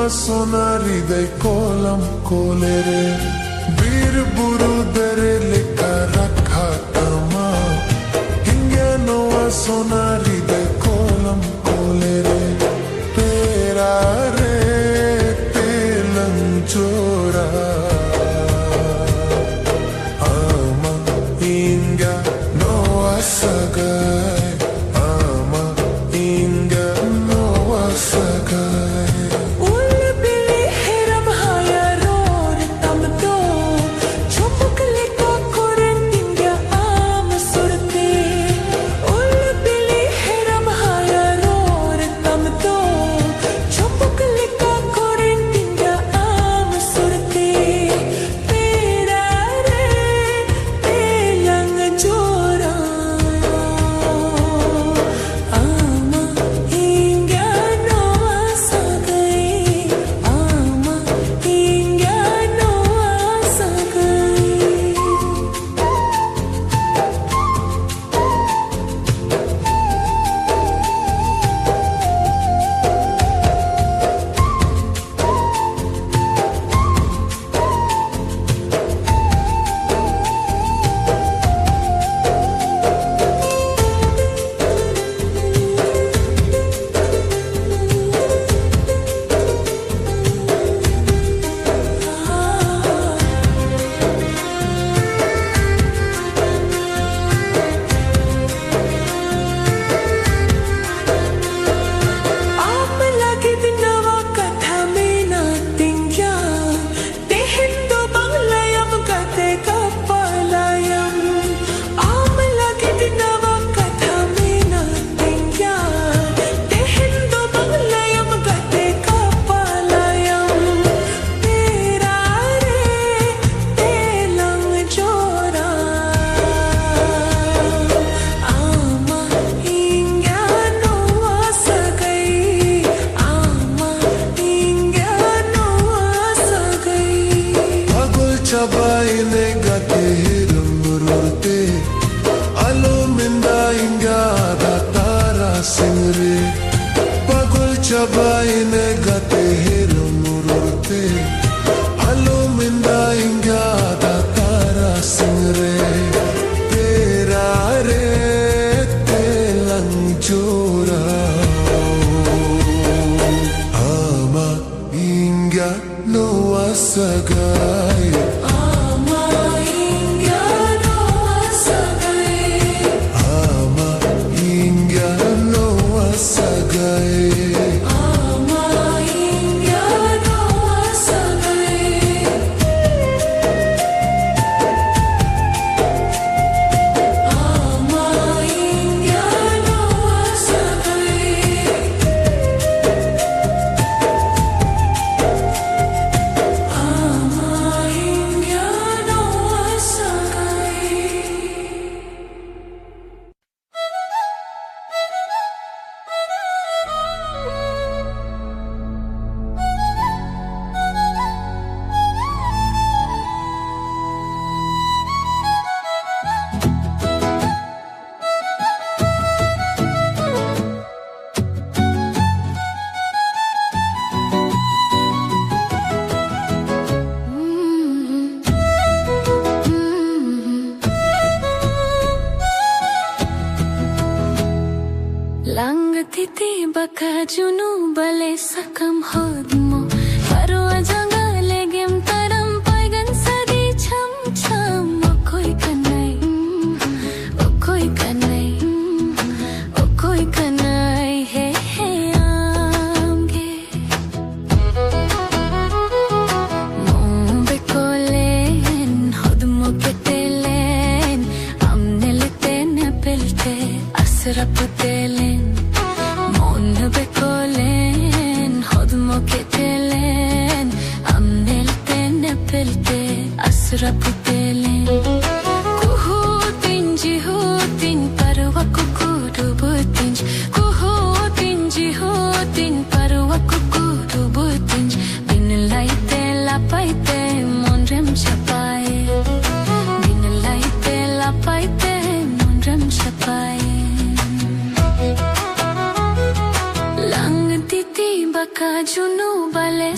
sonaridai kolam kolere bir buru dere leka rakha tama hinge noa sonaridai kolam kolere tera re telang chora ama hinga noa sagai ama hinga noa sagai. Chabaine gate hirumurte aluminda inga datara singre pagul chabaine gate hirumurte aluminda inga datara singre tera re telang chora ama inga noa sagai. Langtiti baka junu bale sakam hodmo parwa jangale gem taram paigan sadi cham cham o koi kanai he he amge mombe kolen hodmo ketelen amnelete na pelte asra putelen bekolen hodmo ketelen amnelte nepelte asra putelen kuhutin jihutin parwa kukudubutin kuhutin jihutin parwa kukudubutin binlaite lapaite monrem chapae binlaite lapaite monrem chapae baka junu bale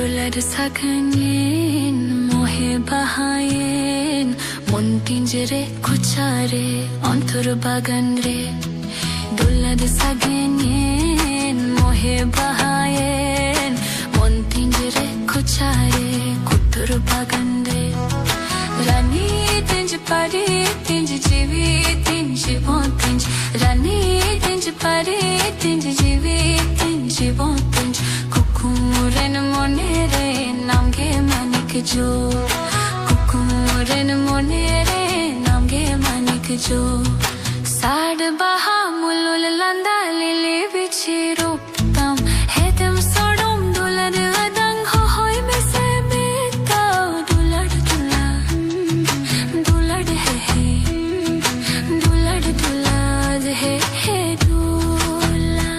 Dular saganyen mohe bahayen mon pinjere kuchare ontur bagan re Dular saganyen mohe bahayen mon pinjere kuchare kutur bagan re Rani tinj pari tinj jivi tinj bon tinj Rani tinj pari tinj jivi tinj bon tinj Kukumuren monere namge manik jo Kukumuren monere namge manik jo Sad baha mulul landa lili bichi ruptam Hedam sodom dular adang ho hoi me se beta Dular dular he Dular dular he dula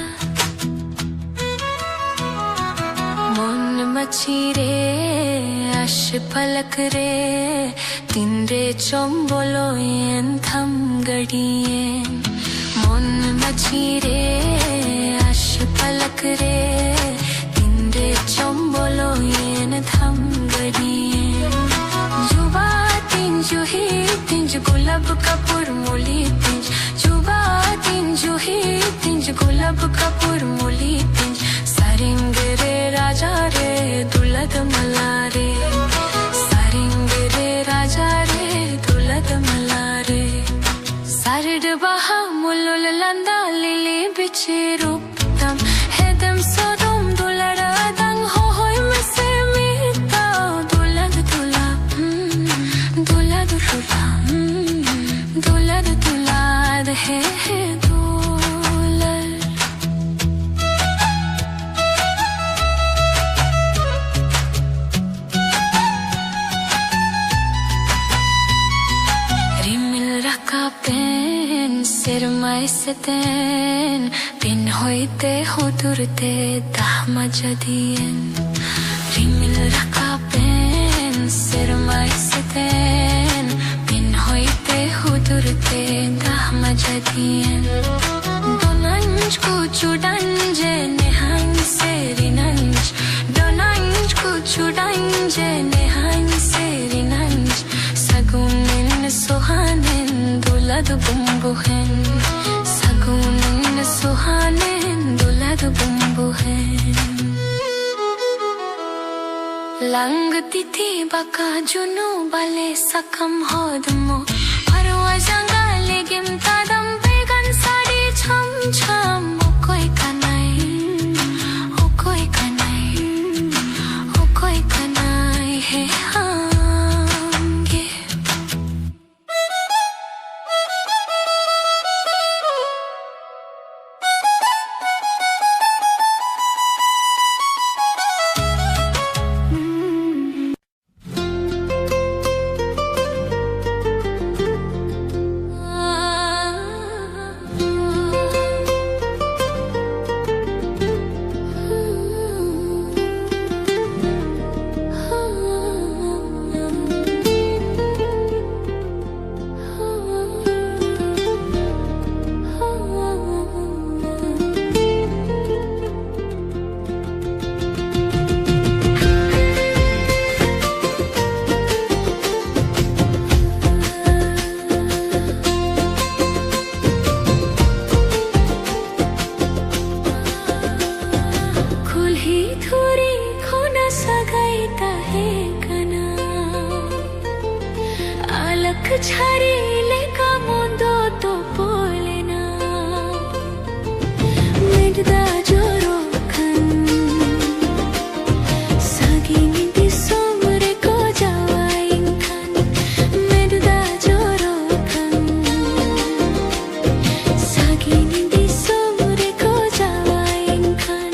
Mon machi re ash palak re Tinre chombolo yen tham gadiyen Mon machi re ash palak re Tinre chombolo yen tham gadiyen Juba tinju hi tinju gulab kapur muli tinj Juba tinju hi tinju gulab kapur muli tinj Saring re raja re dulad malare Saring re raja re dulad malare Sarid baha mulul landa lili bichi ruptam Hedam sodom dulad adang ho hoi me se mita Dulad dulad Dulad dulad he dulad Rimil raka pen sirmai seten Pin hoite hodurte dahma jadiyen Rimil raka pen sirmai seten Pin hoite hodurte dahma jadiyen Donanj kuchu danje nehan serinanj Donanj kuchu danje nehan serinanj Sagunin suhanen dulad bumbuhen Sagunin suhanen dulad bumbuhen Lang titi baka junu bale sakam hodmo Parwa janga legim tadam began sari cham cham O koi kanai he hange छारीले का मुंदो तो बोलेना मिटदा जोरो खन सागिनी दी Somare को जावाइन खन मिटदा जोरो खन सागिनी दी Somare को जावाइन खन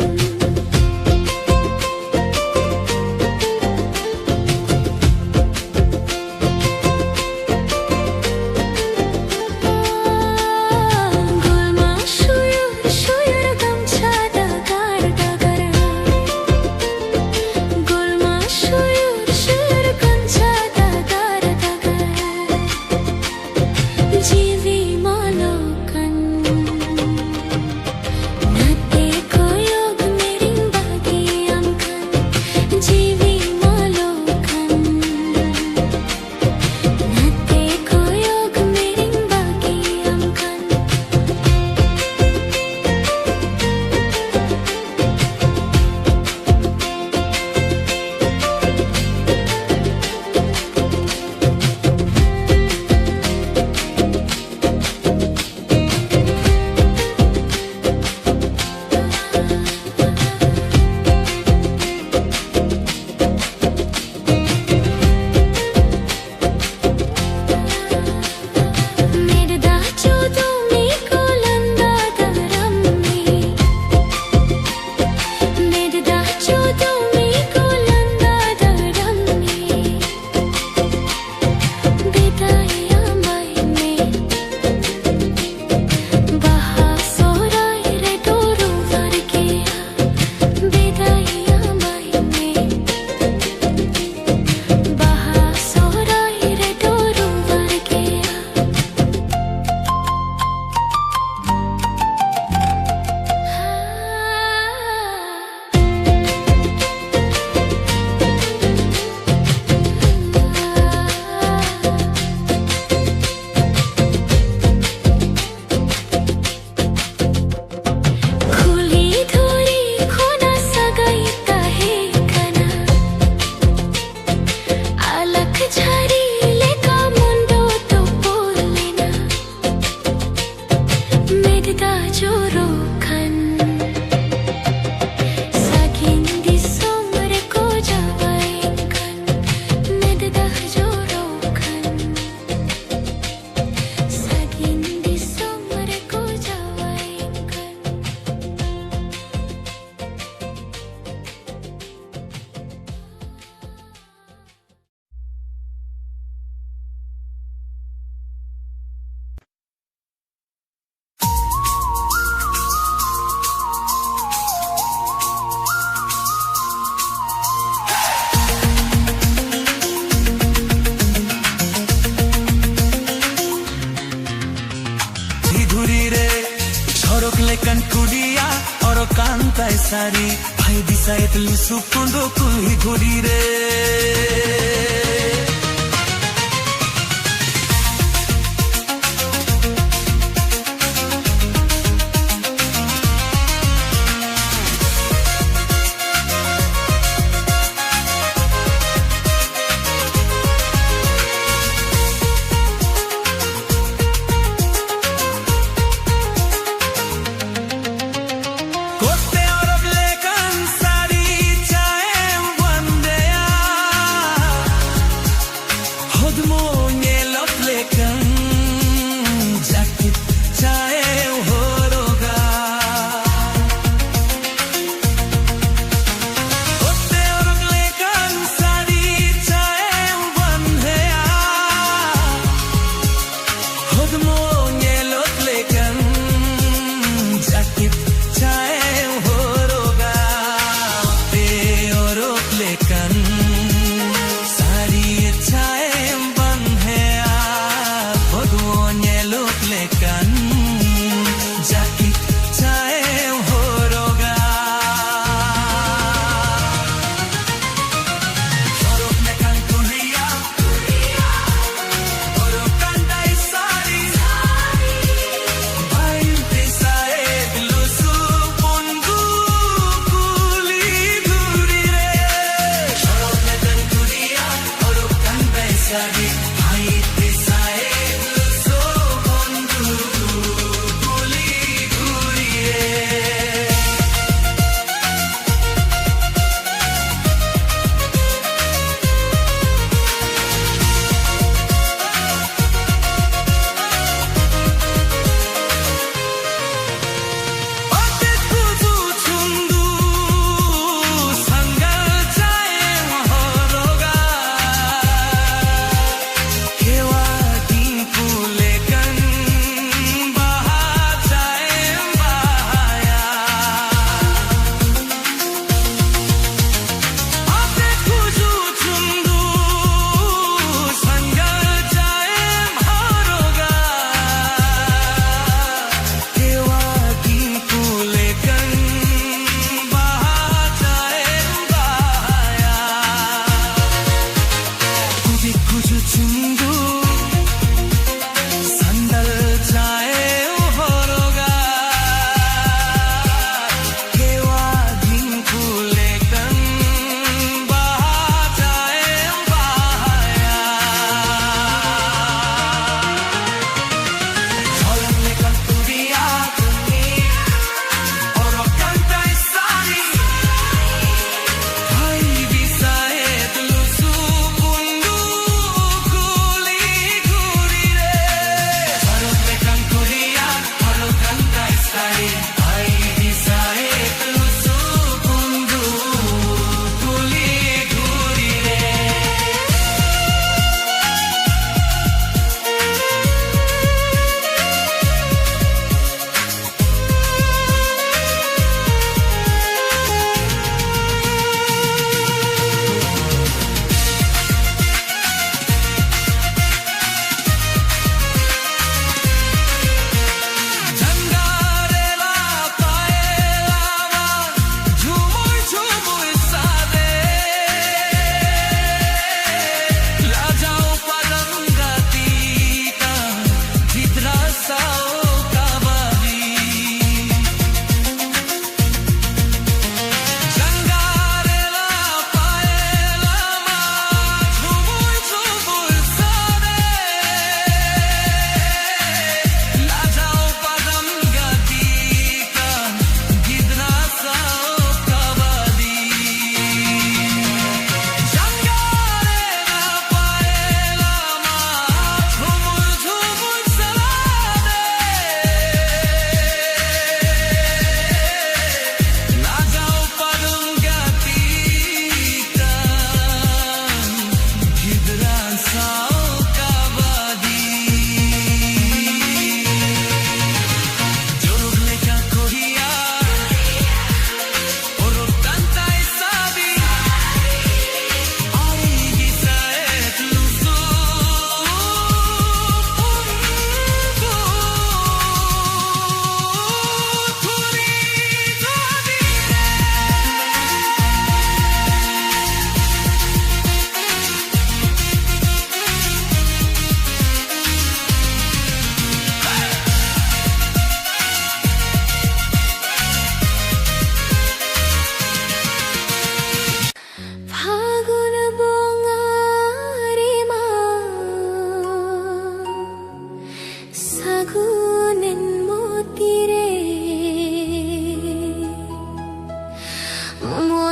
सारी भाई दिशा इतलू सुकुंदो कुही घुरी रे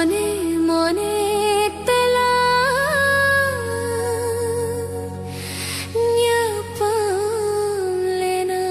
mone mone tela nya pamlena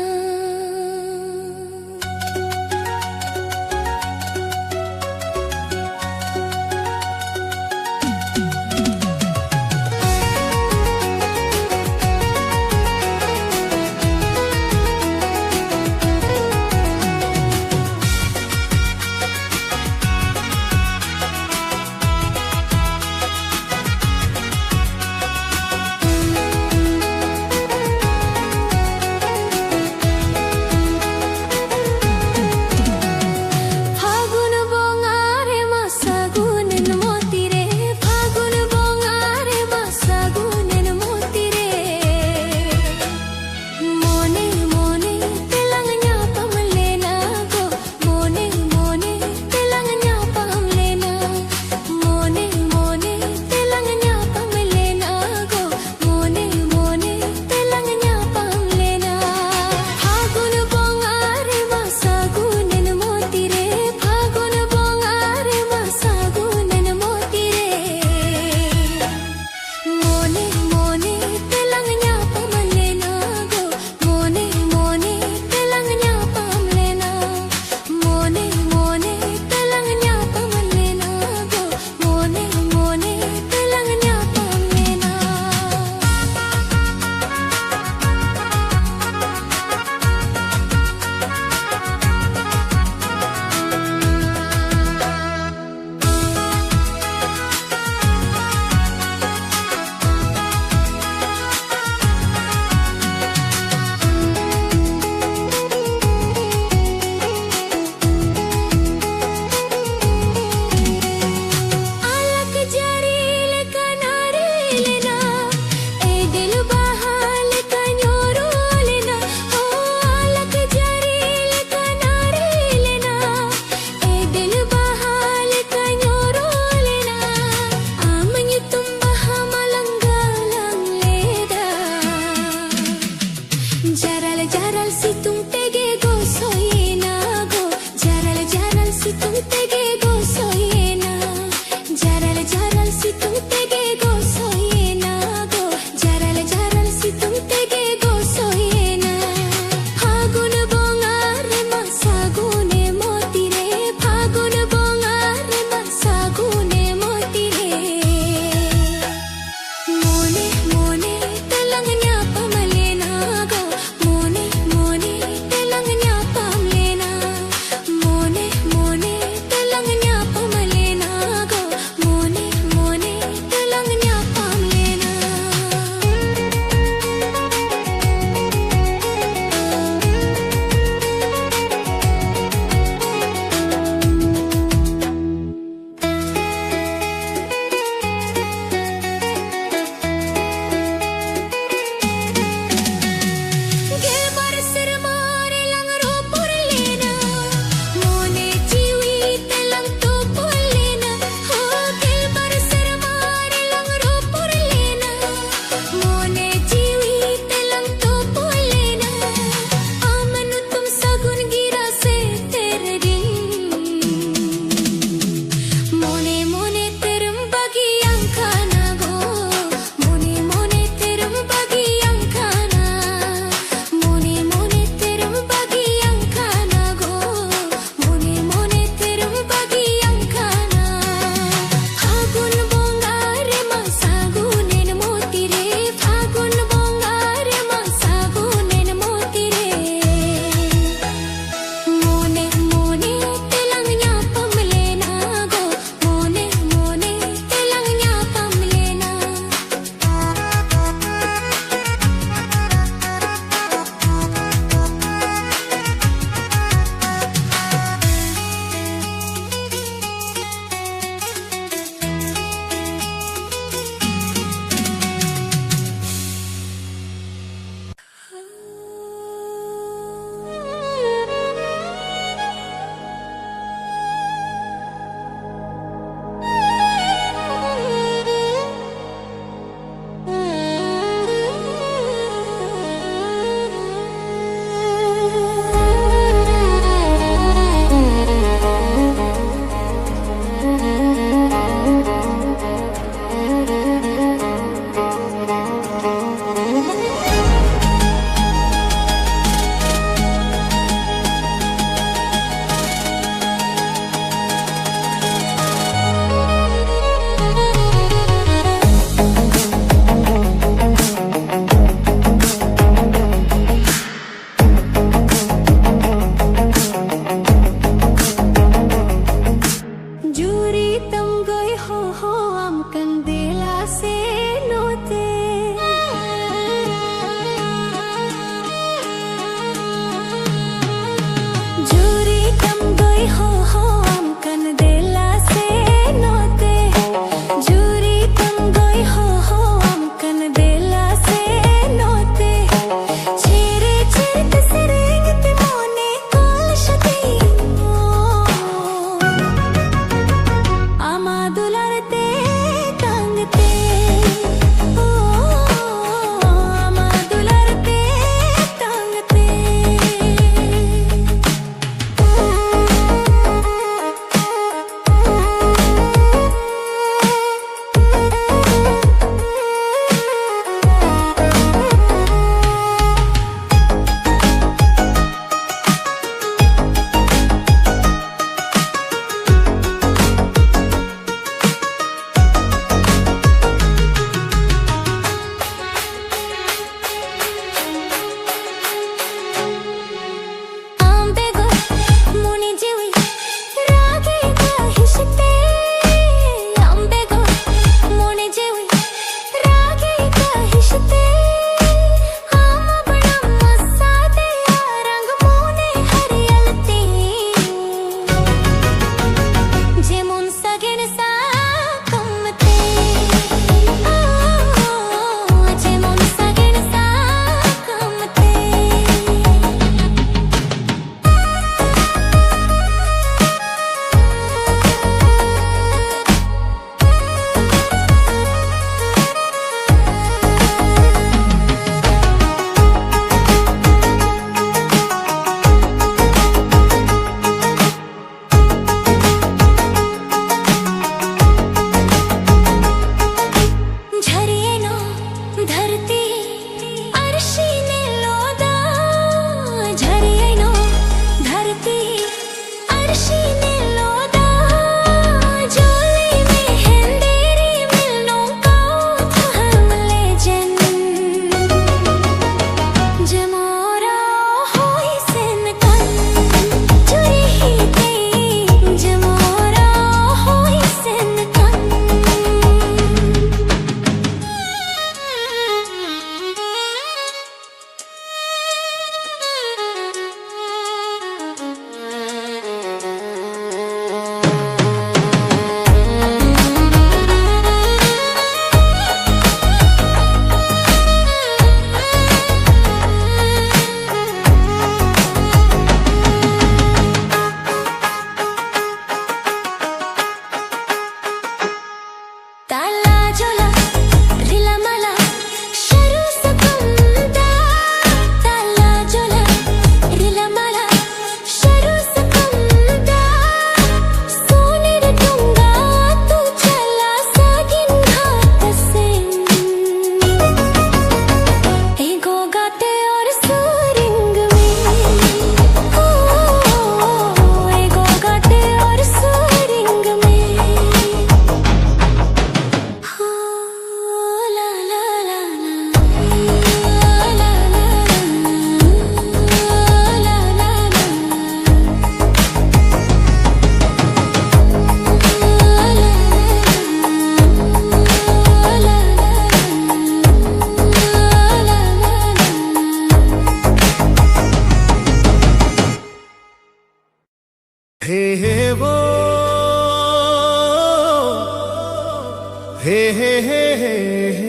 हे हे हे हे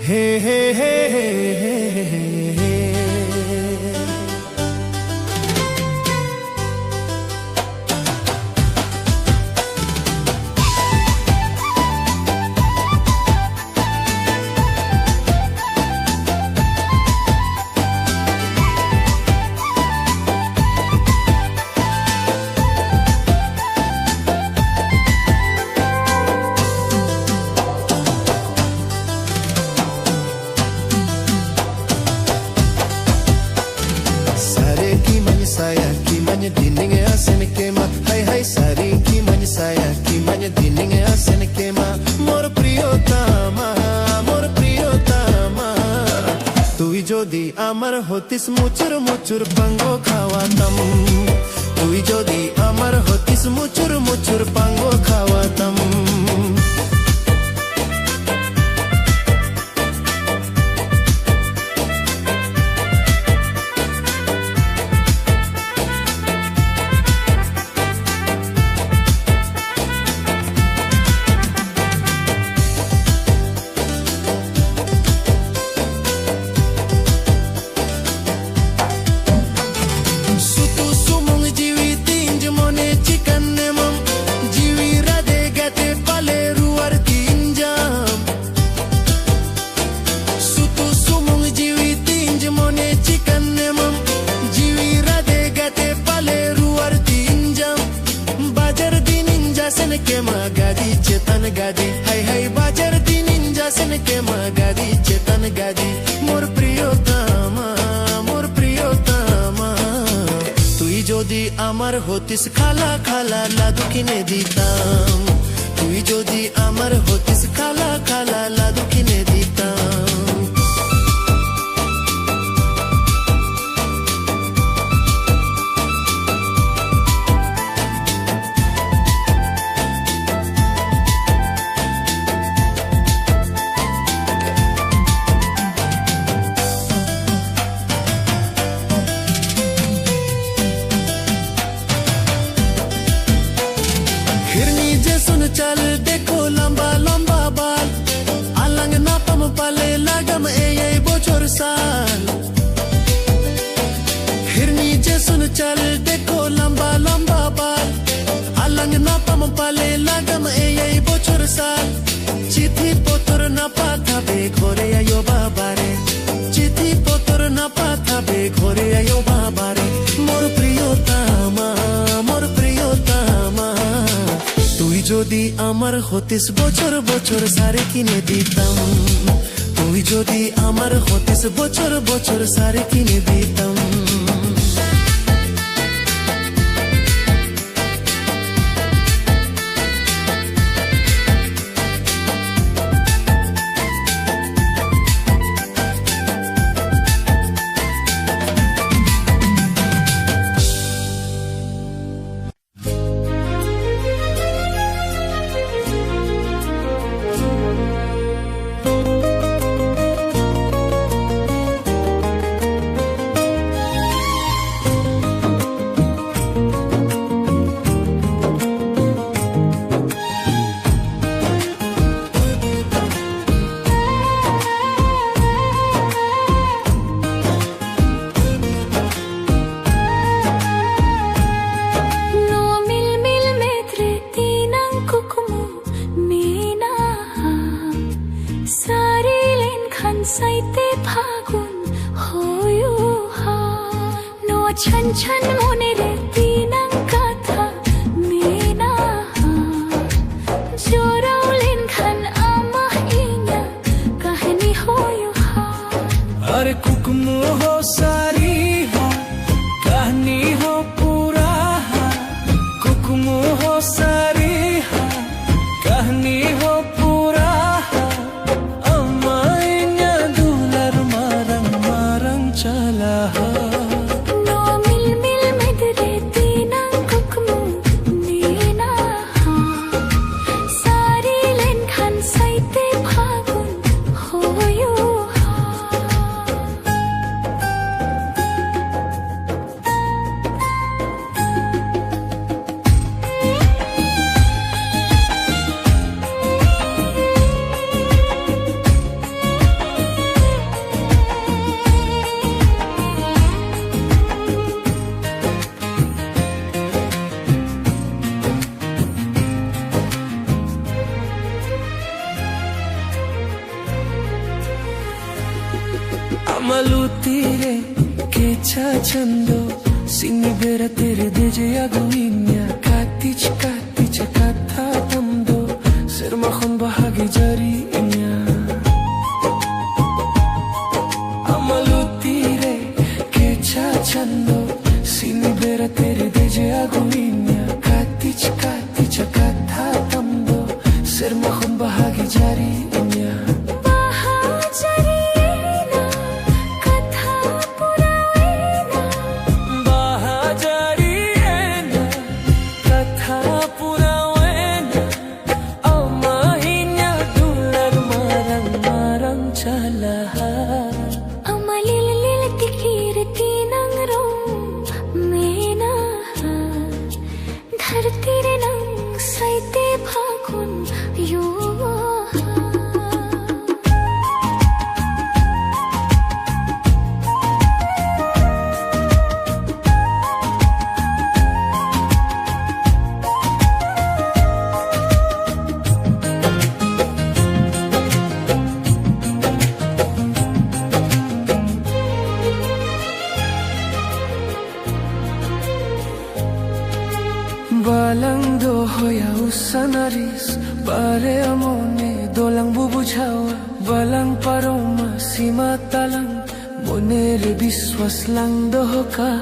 हे हे हे हे हे हे। Saya kimanya dinding asen kema hai hai sari kimanya saya kimanya dinding asen kema mor priyotama তুই যদি আমার হতিস মুচুর মুচুর পাঙ্গো খাওয়াতাম তুই যদি আমার হতিস মুচুর মুচুর পাঙ্গো খাওয়াতাম Gadi chetan gadi hai hai bajar din ninja sen ke magadi chetan gadi mor priyotama তুই যদি আমার হতিস খালা খালা লাদু কিনে দিতাম তুই যদি আমার হতিস খালা খালা লাদু কিনে দিতাম चल देखो लंबा लंबा बाल अलंग नापम पाले लगम ए बोचोर साल हिरनी जैसन चल देखो लंबा लंबा बाल अलंग नापम पाले लगम ए बोचोर साल चिठी पोतर ना पाथा बे घोरे आयो बाबा रे चिठी पोतर ना पाथा बे घोरे आयो बाबा रे मोर प्रियतमा তুই যদি আমার হতিস বছর বছর সারে কিনে দিতাম তুই যদি আমার হতিস বছর বছর সারে কিনে দিতাম छन छन मोने रे तीनंग कथा मीना जोराउलिन खन आमा इnya कहानी होयो हा अरे कुकमु हो सारी हा कहानी हो पूरा हा कुकमु हो सारी हा कहानी हो पूरा हा अम्मा इnya दुलर marang marang चला हा Amalutire kecha chando sinibera tere deje aguinya katich katha tamdo sermakhon bahagi jari inya Amalutire kecha chando sinibera tere deje aguinya katich katha tamdo sermakhon bahagi jari inya Balangdo hoya usanaris bare amone dolang bubujawa balang paroma simatalang monere biswas lang dohoka